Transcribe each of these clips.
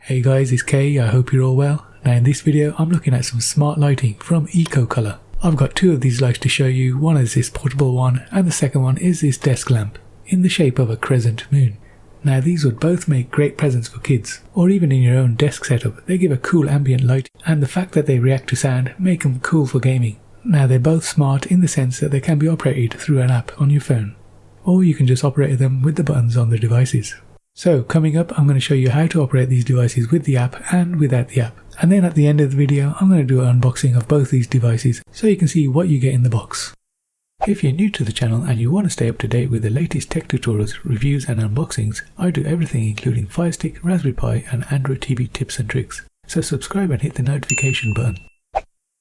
Hey guys, it's Kay, I hope you're all well. Now in this video I'm looking at some smart lighting from Ecolor. I've got two of these lights to show you. One is this portable one and the second one is this desk lamp in the shape of a crescent moon. Now these would both make great presents for kids or even in your own desk setup. They give a cool ambient light and the fact that they react to sound make them cool for gaming. Now they're both smart in the sense that they can be operated through an app on your phone, or you can just operate them with the buttons on the devices. So coming up, I'm going to show you how to operate these devices with the app and without the app. And then at the end of the video, I'm going to do an unboxing of both these devices so you can see what you get in the box. If you're new to the channel and you want to stay up to date with the latest tech tutorials, reviews and unboxings, I do everything including Fire Stick, Raspberry Pi and Android TV tips and tricks. So subscribe and hit the notification button.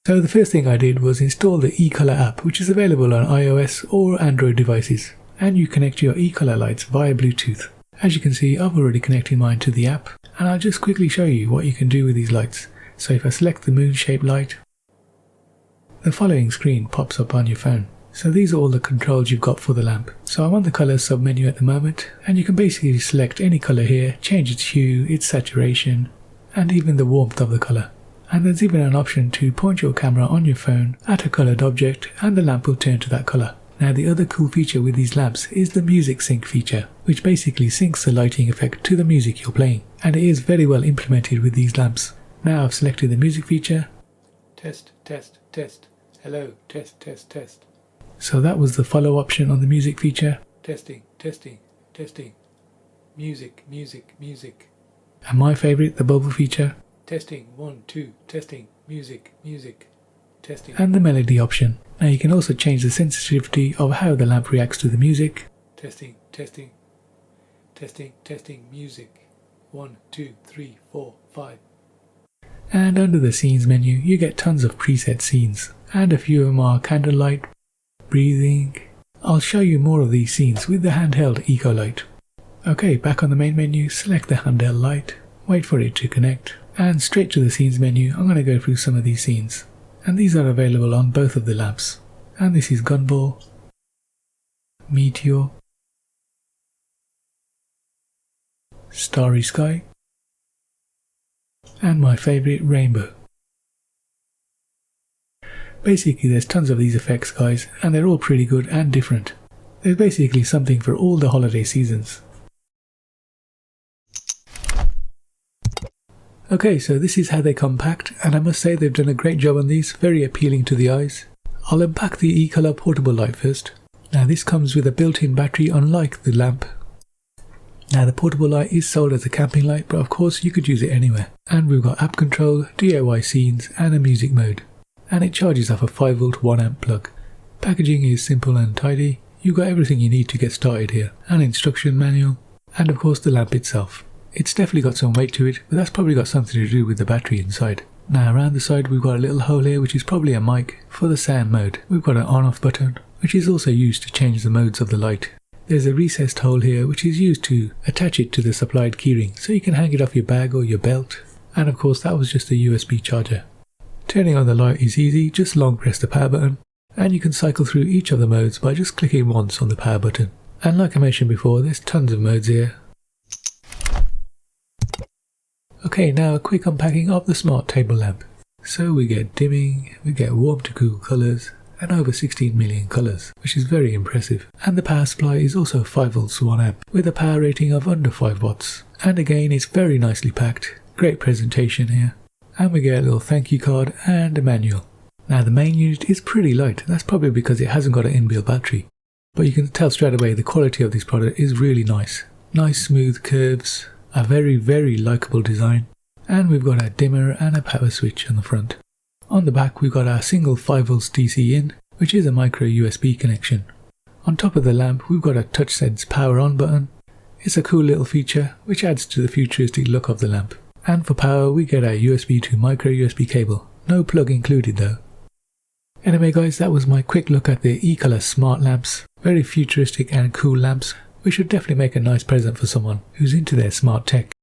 So the first thing I did was install the Ecolor app, which is available on iOS or Android devices. And you connect your Ecolor lights via Bluetooth. As you can see, I've already connected mine to the app, and I'll just quickly show you what you can do with these lights. So if I select the moon-shaped light, the following screen pops up on your phone. So these are all the controls you've got for the lamp. So I'm on the color sub-menu at the moment, and you can basically select any color here, change its hue, its saturation, and even the warmth of the color. And there's even an option to point your camera on your phone at a colored object, and the lamp will turn to that color. Now the other cool feature with these lamps is the music sync feature, which basically syncs the lighting effect to the music you're playing, and it is very well implemented with these lamps. Now I've selected the music feature. Test, test, test. Hello, test, test, test. So that was the follow option on the music feature. Testing, testing, testing. Music, music, music. And my favorite, the bubble feature. Testing, 1, 2, testing, music, music. Testing. And the melody option. Now you can also change the sensitivity of how the lamp reacts to the music. Testing, testing, testing, testing, music. 1, 2, 3, 4, 5. And under the scenes menu you get tons of preset scenes, and a few of them are candlelight, breathing. I'll show you more of these scenes with the handheld Eco Light. Okay, back on the main menu, select the handheld light, wait for it to connect, and straight to the scenes menu. I'm going to go through some of these scenes. And these are available on both of the lamps. And this is Gunball, Meteor, Starry Sky, and my favourite, Rainbow. Basically there's tons of these effects guys, and they're all pretty good and different. There's basically something for all the holiday seasons. Okay, so this is how they come packed, and I must say they've done a great job on these, very appealing to the eyes. I'll unpack the Ecolor portable light first. Now this comes with a built-in battery unlike the lamp. Now the portable light is sold as a camping light, but of course you could use it anywhere. And we've got app control, DIY scenes and a music mode. And it charges off a 5V 1A plug. Packaging is simple and tidy. You've got everything you need to get started here. An instruction manual, and of course the lamp itself. It's definitely got some weight to it, but that's probably got something to do with the battery inside. Now around the side we've got a little hole here which is probably a mic for the sound mode. We've got an on-off button which is also used to change the modes of the light. There's a recessed hole here which is used to attach it to the supplied keyring so you can hang it off your bag or your belt. And of course that was just a USB charger. Turning on the light is easy, just long press the power button and you can cycle through each of the modes by just clicking once on the power button. And like I mentioned before, there's tons of modes here. Okay, now a quick unpacking of the smart table lamp. So we get dimming, we get warm to cool colours, and over 16 million colours, which is very impressive. And the power supply is also 5V 1A, with a power rating of under 5 watts. And again, it's very nicely packed. Great presentation here. And we get a little thank you card and a manual. Now the main unit is pretty light, that's probably because it hasn't got an inbuilt battery. But you can tell straight away the quality of this product is really nice. Nice smooth curves. A very, very likeable design. And we've got a dimmer and a power switch on the front. On the back we've got our single 5V DC in, which is a micro USB connection. On top of the lamp we've got a TouchSense power on button. It's a cool little feature which adds to the futuristic look of the lamp. And for power we get a USB to micro USB cable. No plug included though. Anyway guys, that was my quick look at the Ecolor smart lamps. Very futuristic and cool lamps, which should definitely make a nice present for someone who's into their smart tech.